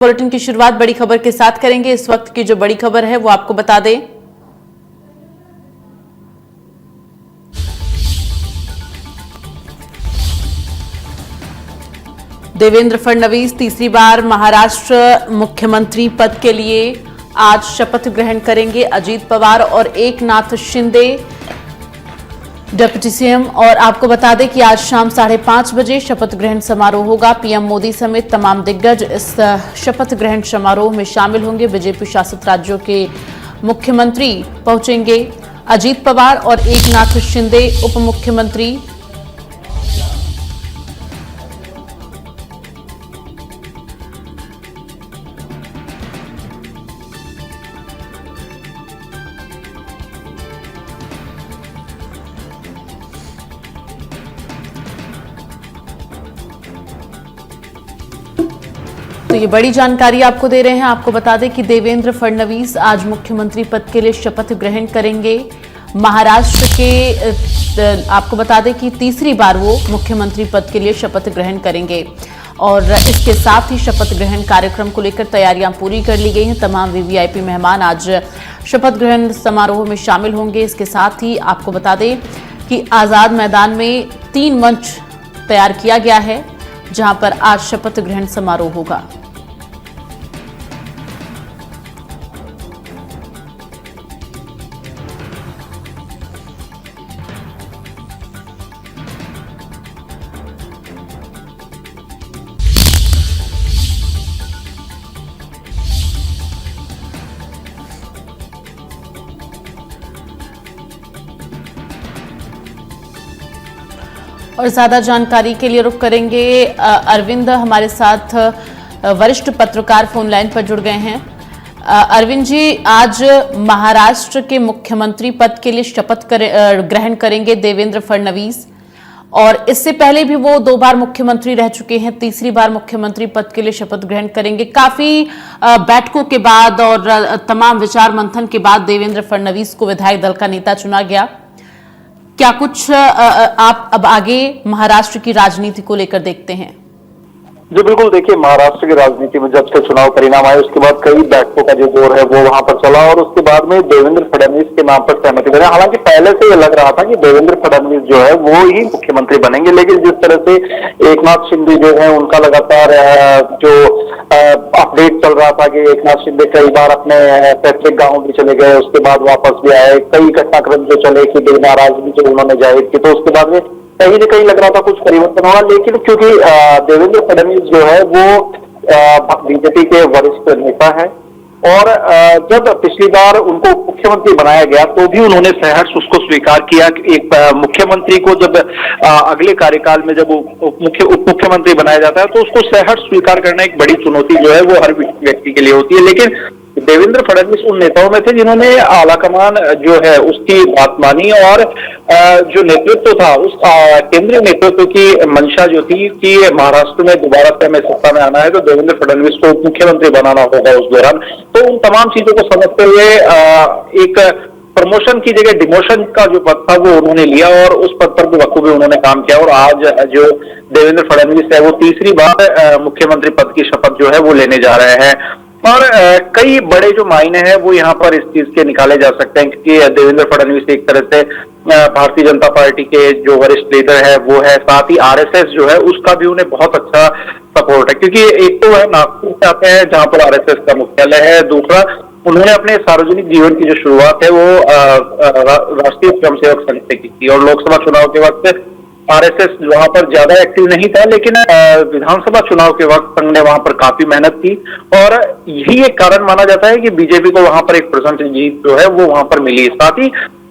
Bulletin की शुरुआत बड़ी खबर के साथ करेंगे। इस वक्त की जो बड़ी खबर है वो आपको बता दें। देवेंद्र फडणवीस तीसरी बार महाराष्ट्र मुख्यमंत्री पद के लिए आज शपथ ग्रहण करेंगे। अजीत पवार और एकनाथ शिंदे डिप्टी सीएम। और आपको बता दें कि आज शाम 5:30 बजे शपथ ग्रहण समारोह होगा। पीएम मोदी समेत तमाम दिग्गज इस शपथ ग्रहण समारोह में शामिल होंगे। बीजेपी शासित राज्यों के मुख्यमंत्री पहुंचेंगे। अजीत पवार और एकनाथ शिंदे उप मुख्यमंत्री। तो ये बड़ी जानकारी आपको दे रहे हैं। आपको बता दें कि देवेंद्र फडणवीस आज मुख्यमंत्री पद के लिए शपथ ग्रहण करेंगे। महाराष्ट्र के आपको बता दें कि तीसरी बार वो मुख्यमंत्री पद के लिए शपथ ग्रहण करेंगे। और इसके साथ ही शपथ ग्रहण कार्यक्रम को लेकर तैयारियां पूरी कर ली गई हैं। तमाम वीवीआईपी मेहमान आज शपथ ग्रहण समारोह में शामिल होंगे। इसके साथ ही आपको बता दें कि आजाद मैदान में 3 मंच तैयार किया गया है, जहां पर आज शपथ ग्रहण समारोह होगा। और ज्यादा जानकारी के लिए रुख करेंगे। अरविंद हमारे साथ वरिष्ठ पत्रकार फोन लाइन पर जुड़ गए हैं। अरविंद जी, आज महाराष्ट्र के मुख्यमंत्री पद के लिए शपथ ग्रहण करेंगे देवेंद्र फडणवीस। और इससे पहले भी वो 2 बार मुख्यमंत्री रह चुके हैं। तीसरी बार मुख्यमंत्री पद के लिए शपथ ग्रहण करेंगे। काफी बैठकों के बाद और तमाम विचार मंथन के बाद देवेंद्र फडणवीस को विधायक दल का नेता चुना गया। क्या कुछ आप अब आगे महाराष्ट्र की राजनीति को लेकर देखते हैं? जी बिल्कुल, देखिए महाराष्ट्र की राजनीति में जब से चुनाव परिणाम आए उसके बाद कई बैठकों का जो दौर है वो वहां पर चला और उसके बाद में देवेंद्र फडणवीस के नाम पर सहमति बनी। हालांकि पहले से ये लग रहा था कि देवेंद्र फडणवीस जो है वो ही मुख्यमंत्री बनेंगे, लेकिन जिस तरह से एकनाथ शिंदे जो है उनका लगातार जो अपडेट चल रहा था कि एकनाथ शिंदे कई बार अपने पैतृक गांव भी चले गए, उसके बाद वापस भी आए, कई घटनाक्रम जो चले कि नाराजगी जो उन्होंने जाहिर की, तो उसके बाद में कहीं न कहीं लग रहा था कुछ परिवर्तन होगा। लेकिन क्योंकि देवेंद्र फडणवीस जो है वो बीजेपी के वरिष्ठ नेता है और जब पिछली बार उनको मुख्यमंत्री बनाया गया तो भी उन्होंने सहर्ष उसको स्वीकार किया कि एक मुख्यमंत्री को जब अगले कार्यकाल में जब उप मुख्यमंत्री बनाया जाता है तो उसको सहर्ष स्वीकार करना एक बड़ी चुनौती जो है वो हर व्यक्ति के लिए होती है। लेकिन देवेंद्र फडणवीस उन नेताओं में थे जिन्होंने आलाकमान जो है उसकी बात मानी और जो नेतृत्व था उस केंद्रीय नेतृत्व की मंशा जो थी कि महाराष्ट्र में दोबारा से हमें सत्ता में आना है तो देवेंद्र फडणवीस को मुख्यमंत्री बनाना होगा उस दौरान। तो उन तमाम चीजों को समझते हुए एक प्रमोशन की जगह डिमोशन का जो पद था वो उन्होंने लिया और उस पद पर बखूबी उन्होंने काम किया। और आज जो देवेंद्र फडणवीस है वो तीसरी बार मुख्यमंत्री पद की शपथ जो है वो लेने जा रहे हैं। और कई बड़े जो मायने हैं वो यहाँ पर इस चीज के निकाले जा सकते हैं क्योंकि देवेंद्र फडणवीस एक तरह से भारतीय जनता पार्टी के जो वरिष्ठ लीडर है वो है, साथ ही आरएसएस जो है उसका भी उन्हें बहुत अच्छा सपोर्ट है क्योंकि एक तो वह नागपुर से आते हैं जहां पर आरएसएस का मुख्यालय है, दूसरा उन्होंने अपने सार्वजनिक जीवन की जो शुरुआत है वो राष्ट्रीय स्वयंसेवक संघ से की थी और लोकसभा चुनाव के वक्त आरएसएस वहां पर ज्यादा एक्टिव नहीं था, लेकिन विधानसभा चुनाव के वक्त संघ ने वहां पर काफी मेहनत की और यही एक कारण माना जाता है कि बीजेपी को वहां पर एक परसेंटेज जीत जो है वो वहां पर मिली। साथ ही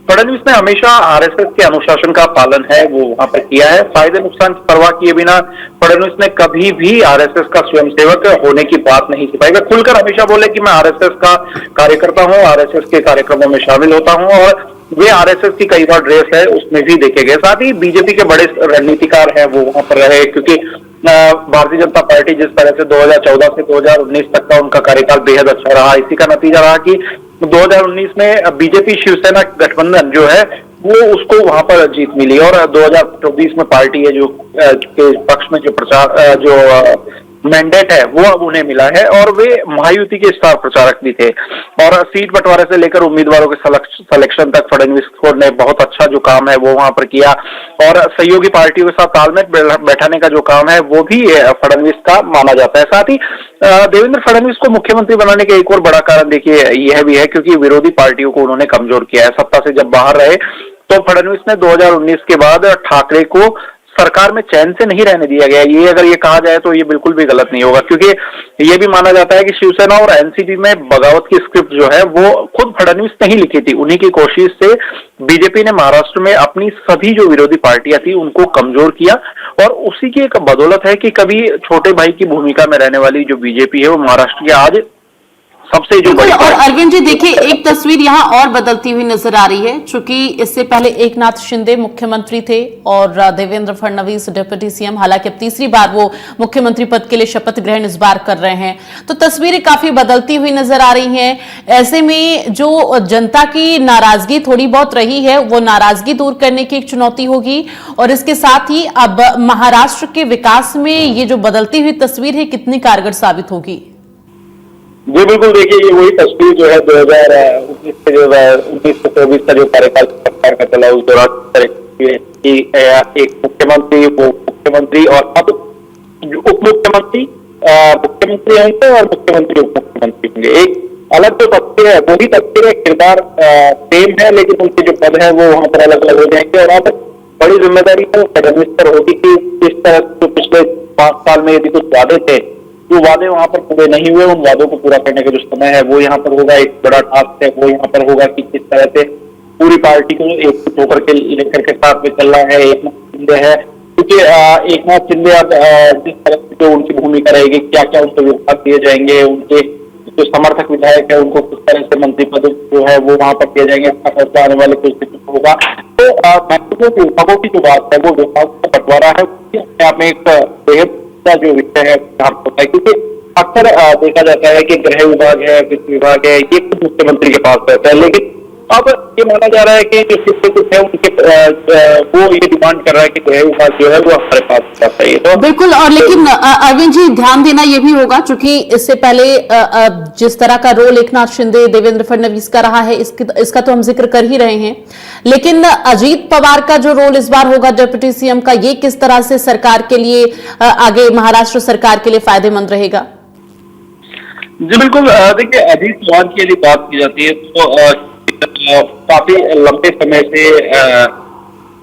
फडणवीस ने हमेशा आरएसएस के अनुशासन का पालन है वो वहां पर किया है। फायदे नुकसान की परवाह किए बिना फडणवीस ने कभी भी आरएसएस का स्वयंसेवक होने की बात नहीं छिपाई। वे खुलकर हमेशा बोले कि मैं आरएसएस का कार्यकर्ता हूं, आरएसएस के कार्यक्रमों में शामिल होता हूं और वे आरएसएस की कई बार ड्रेस है उसमें भी देखे गए। साथ ही बीजेपी के बड़े रणनीतिकार हैं वो वहां पर रहे क्योंकि भारतीय जनता पार्टी जिस तरह से 2014 से 2019 तक का उनका कार्यकाल बेहद अच्छा रहा, इसी का नतीजा रहा कि 2019 में बीजेपी शिवसेना गठबंधन जो है वो उसको वहां पर जीत मिली और 2024 में पार्टी है जो के पक्ष में जो प्रचार जो मैंडेट है वो अब उन्हें मिला है और वे महायुति के स्टार प्रचारक भी थे और सीट बंटवारे से लेकर उम्मीदवारों के सिलेक्शन तक फडणवीस ने बहुत अच्छा जो काम है वो वहां पर किया और सहयोगी पार्टियों के साथ तालमेल बैठाने का जो काम है वो भी फडणवीस का माना जाता है। साथ ही देवेंद्र फडणवीस को मुख्यमंत्री बनाने का एक और बड़ा कारण देखिए यह भी है क्योंकि विरोधी पार्टियों को उन्होंने कमजोर किया है। सत्ता से जब बाहर रहे तो फडणवीस ने 2019 के बाद ठाकरे को सरकार में चैन से नहीं रहने दिया गया। ये अगर ये कहा जाए तो ये बिल्कुल भी गलत नहीं होगा क्योंकि ये भी माना जाता है कि शिवसेना और एनसीपी में बगावत की स्क्रिप्ट जो है वो खुद फडणवीस ने ही लिखी थी। उन्हीं की कोशिश से बीजेपी ने महाराष्ट्र में अपनी सभी जो विरोधी पार्टियां थी उनको कमजोर किया और उसी की एक बदौलत है कि कभी छोटे भाई की भूमिका में रहने वाली जो बीजेपी है वो महाराष्ट्र की आज सबसे जो बड़ी। और अरविंद जी देखिए एक तस्वीर यहाँ और बदलती हुई नजर आ रही है क्योंकि इससे पहले एकनाथ शिंदे मुख्यमंत्री थे और देवेंद्र फडणवीस डिप्टी सीएम। हालांकि अब तीसरी बार वो मुख्यमंत्री पद के लिए शपथ ग्रहण इस बार कर रहे हैं तो तस्वीरें काफी बदलती हुई नजर आ रही हैं। ऐसे में जो जनता की नाराजगी थोड़ी बहुत रही है वो नाराजगी दूर करने की एक चुनौती होगी और इसके साथ ही अब महाराष्ट्र के विकास में ये जो बदलती हुई तस्वीर है कितनी कारगर साबित होगी। जी बिल्कुल देखिए ये वही तस्वीर जो है 2019 से जो 19 से 24 का जो कार्यकाल सरकार का चला उस दौरान एक मुख्यमंत्री वो मुख्यमंत्री और अब उप मुख्यमंत्री मुख्यमंत्री होंगे और मुख्यमंत्री उप मुख्यमंत्री होंगे। एक अलग जो तस्वीर है वही तस्वीर है किरदार सेम है लेकिन उनके जो पद है वो वहां पर अलग अलग हो जाएंगे और अब बड़ी जिम्मेदारी है फडणवीस पर होगी कि इस तरह जो पिछले 5 साल में यदि कुछ वादे थे जो वादे वहां पर पूरे नहीं हुए उन वादों को पूरा करने का जो समय है वो यहाँ पर होगा। एक बड़ा टास्क है वो यहाँ पर होगा कि किस तरह से पूरी पार्टी को एक होकर के लेकर के साथ में चलना है। एकनाथ शिंदे है क्योंकि एकनाथ शिंदे अब जिस तरह से जो उनकी भूमिका रहेगी क्या क्या उनको विभाग दिए जाएंगे उनके जो समर्थक विधायक है उनको किस तरह से मंत्री पद जो है वो वहां पर दिए जाएंगे इसका फैसला आने वाले कुछ दिन होगा। तो महत्वपूर्ण विभागों की जो बात है वो विभाग का बंटवारा है अपने आप में एक बेहद जो विषय है होता है क्योंकि अक्सर देखा जाता है कि गृह विभाग है वित्त विभाग है ये खुद मुख्यमंत्री के पास रहता है लेकिन अब ये माना जा रहा है कि जो शिक्षक कुछ है उनके वो ये डिमांड कर रहा है कि गृह विभाग जो है वो हमारे पास होना चाहिए। तो बिल्कुल और लेकिन अरविंद जी ध्यान देना ये भी होगा क्योंकि इससे पहले जिस तरह का रोल एकनाथ शिंदे देवेंद्र फडणवीस का रहा है इसका तो हम जिक्र कर ही रहे हैं लेकिन अजीत पवार का जो रोल इस बार होगा डिप्टी सीएम का ये किस तरह से सरकार के लिए आगे महाराष्ट्र सरकार के लिए फायदेमंद रहेगा। जी बिल्कुल देखिए अजीत पवार की यदि बात की जाती है तो काफी लंबे समय से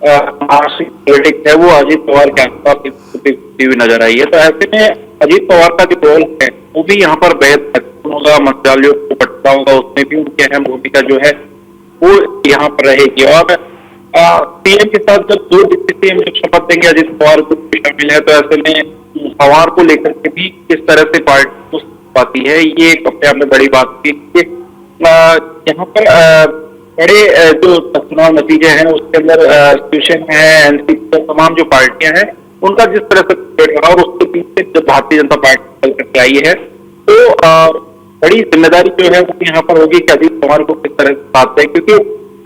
महाराष्ट्र की पॉलिटिक्स है वो अजीत पवार के आसपास हुई नजर आई है। तो ऐसे में अजीत पवार का जो रोल है वो भी यहाँ पर बेहद महत्वपूर्ण होगा। मंत्रालयों को पटता होगा उसमें भी उनकी अहम भूमिका जो है वो यहाँ पर रहेगी और पीएम के साथ जब 2 डिप्टी सीएम जब शपथ देंगे अजीत पवार को शामिल है तो ऐसे में पवार को लेकर के भी किस तरह से पार्टी पाती है ये एक अपने आप में बड़ी बात थी। यहाँ पर बड़े जो चुनाव नतीजे हैं उसके अंदर शिवसेना है एनसीपी तमाम जो पार्टियां हैं उनका जिस तरह से रहा और उसके पीछे जब भारतीय जनता पार्टी चल करके आई है तो बड़ी जिम्मेदारी जो है वो यहाँ पर होगी कि अजीत पवार को किस तरह से साथ है क्योंकि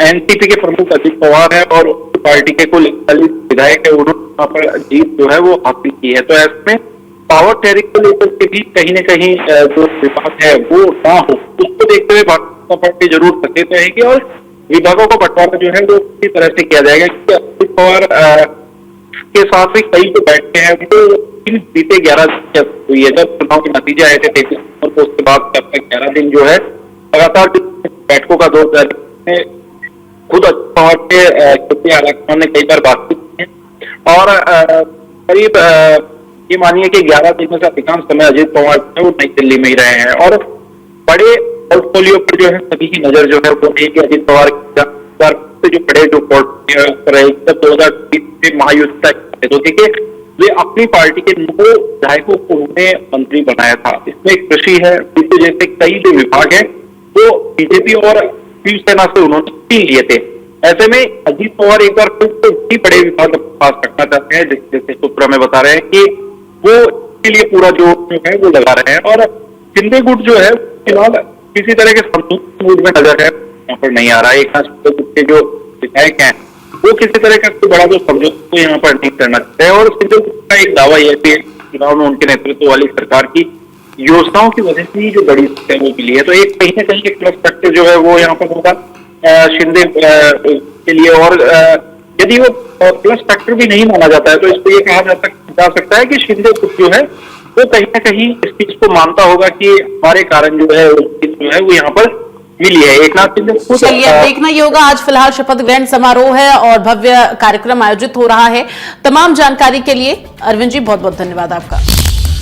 एनसीपी के प्रमुख अजीत पवार है और पार्टी के कुल 41 विधायक है उन्होंने यहाँ पर जीत जो है वो हासिल की है। तो ऐसे में पावर शेयरिंग को लेकर के भी कहीं न कहीं जो विभाग है वो ना हो उसको देखते हुए भारतीय जनता पार्टी जरूर सचेत रहेगी और विभागों का बंटवारा जो है वो इसी तरह से किया जाएगा क्योंकि अजीत पवार के साथ भी कई जो बैठके हैं वो बीते 11 दिन हुई है। जब चुनाव के नतीजे आए थे 23 नवंबर को उसके बाद अब तक 11 दिन जो है लगातार बैठकों का दौर जारी है। खुद अजीत पवार के छुट्टी आलाकमान ने कई बार बातचीत की है और करीब ये मानिए कि 11 दिन में से अधिकांश समय अजीत पवार जो है वो नई दिल्ली में ही रहे हैं और बड़े पोर्टफोलियो पर जो है सभी की नजर जो है वो एक अजीत पवार से जो बड़े जो पोर्टफोलियो पर रहे जब 2020 से महायुति तक तो देखिए वे अपनी पार्टी के 9 विधायकों को उन्होंने मंत्री बनाया था। इसमें कृषि है जैसे कई जो विभाग है वो बीजेपी और शिवसेना से उन्होंने छीन लिए थे। ऐसे में अजीत पवार एक बार फिर से भी बड़े विभाग पास रखना चाहते हैं जैसे सूत्रों में बता रहे हैं कि वो इसके लिए पूरा जो है वो लगा रहे हैं और शिंदे गुट जो है फिलहाल किसी तरह के संतुलित मूड में नजर है यहाँ पर नहीं आ रहा है। एक शिंदे गुट के जो विधायक हैं वो किसी तरह का बड़ा जो समझौता को यहाँ पर नहीं करना चाहते हैं और शिंदे गुट का एक दावा यह भी चुनाव में उनके नेतृत्व वाली सरकार की योजनाओं की वजह से ही जो बड़ी सीटें वो मिली है। तो एक कहीं ना कहीं एक प्लस फैक्टर जो है वो यहाँ पर होगा शिंदे के लिए। और यदि वो प्लस फैक्टर भी नहीं माना जाता है तो इसको ये कहा जा सकता है कि शिंदे जो है वो कहीं ना कहीं इस चीज को मानता होगा कि हमारे कारण जो है वो यहाँ पर मिली है। एकनाथ शिंदे चलिए अब देखना ये होगा। आज फिलहाल शपथ ग्रहण समारोह है और भव्य कार्यक्रम आयोजित हो रहा है। तमाम जानकारी के लिए अरविंद जी बहुत बहुत धन्यवाद आपका।